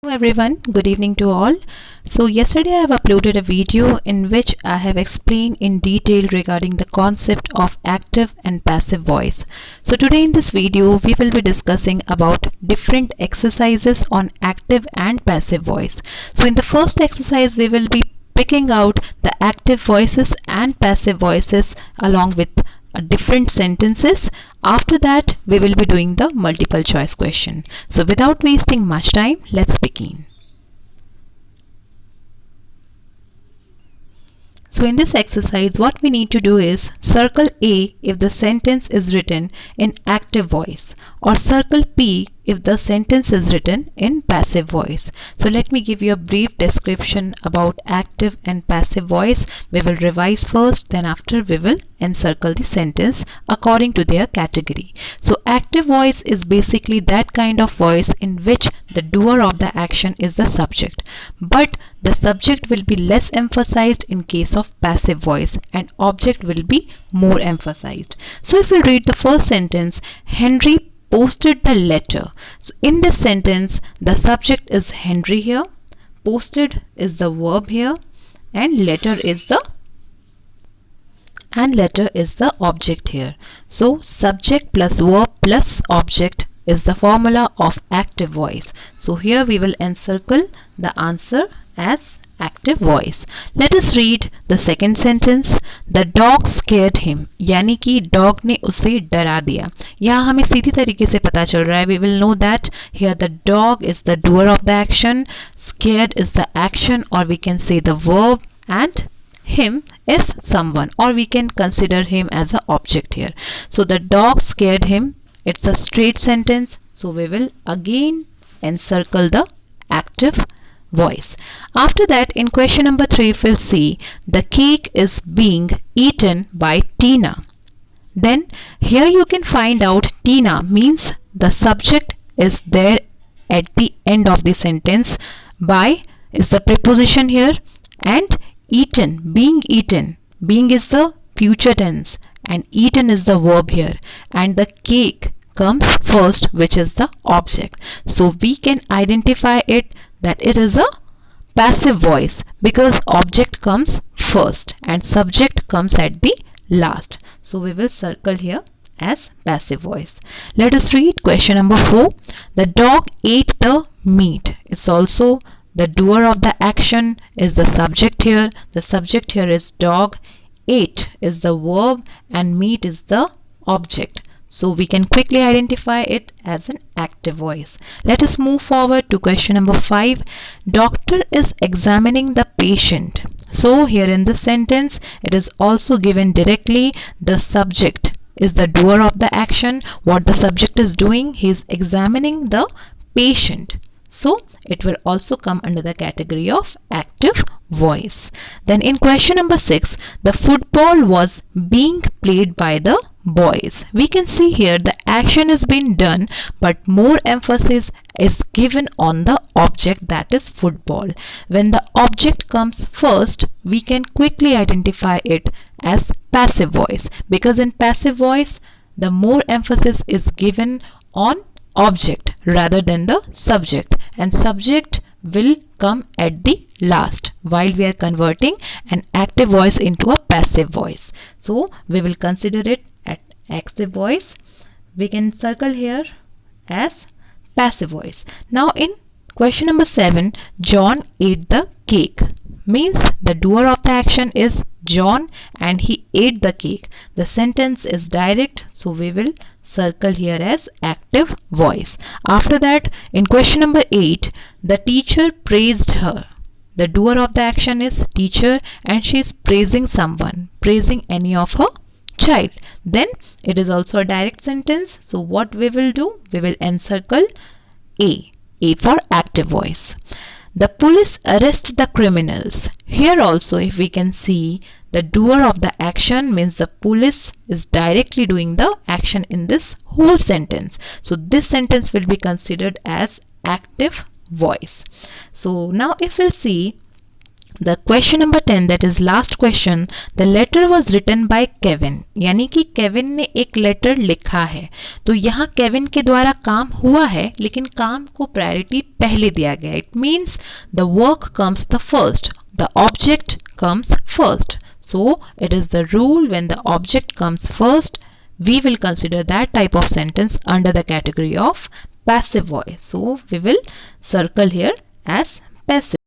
Hello everyone, good evening to all. So yesterday I have uploaded a video in which I have explained in detail regarding the concept of active and passive voice. So today in this video we will be discussing about different exercises on active and passive voice. So in the first exercise we will be picking out the active voices and passive voices along with different sentences. After that we will be doing the multiple choice question. So without wasting much time, let's begin. So in this exercise what we need to do is circle A if the sentence is written in active voice, or circle P if the sentence is written in passive voice. So let me give you a brief description about active and passive voice. We will revise first, then after we will encircle the sentence according to their category. So active voice is basically that kind of voice in which the doer of the action is the subject, but the subject will be less emphasized in case of passive voice and object will be more emphasized. So if we read the first sentence, Henry posted the letter. So in this sentence the subject is Henry here, posted is the verb here, and letter is the object here. So subject plus verb plus object is the formula of active voice. So here we will encircle the answer as active voice. Let us read the second sentence. The dog scared him, यानी कि dog ने उसे डरा दिया. यहाँ हमें सीधी तरीके से पता चल रहा है. We will know that here the dog is the doer of the action, scared is the action, or we can say the verb, and him is someone, or we can consider him as an object here. So the dog scared him. It's a straight sentence. So we will again encircle the active voice. After that, in question number 3, we'll see the cake is being eaten by Tina. Then here you can find out Tina means the subject is there at the end of the sentence. By is the preposition here, and eaten, being eaten, being is the future tense and eaten is the verb here, and the cake comes first, which is the object. So we can identify it that it is a passive voice because object comes first and subject comes at the last. So we will circle here as passive voice. Let us read question number 4. The dog ate the meat. It's also the doer of the action is the subject here. The subject here is dog, ate is the verb, and meat is the object. So we can quickly identify it as an active voice. Let us move forward to question number 5. Doctor is examining the patient. So here in this sentence it is also given directly the subject is the doer of the action. What the subject is doing, he is examining the patient. So it will also come under the category of active voice. Then in question number 6, the football was being played by the boys. We can see here the action is being done, but more emphasis is given on the object, that is football. When the object comes first, we can quickly identify it as passive voice, because in passive voice the more emphasis is given on object rather than the subject, and subject will come at the last while we are converting an active voice into a passive voice. So we will consider it at active voice. We can circle here as passive voice. Now in question number 7, John ate the cake, means the doer of the action is John and he ate the cake. The sentence is direct, so we will circle here as active voice. After that, in question number 8, the teacher praised her. The doer of the action is teacher and she is praising someone, praising any of her child. Then it is also a direct sentence. So what we will do, we will encircle A for active voice. The police arrest the criminals. Here also if we can see, the doer of the action means the police is directly doing the action in this whole sentence. So this sentence will be considered as active voice. So now if we'll see The question number 10, that is last question. The letter was written by Kevin. यानी कि Kevin ने एक letter लिखा है. तो यहाँ Kevin के द्वारा काम हुआ है, लेकिन काम को प्रायोरिटी पहले दिया गया. It means the work comes the first. The object comes first. So it is the rule, when the object comes first, we will consider that type of sentence under the category of passive voice. So we will circle here as passive.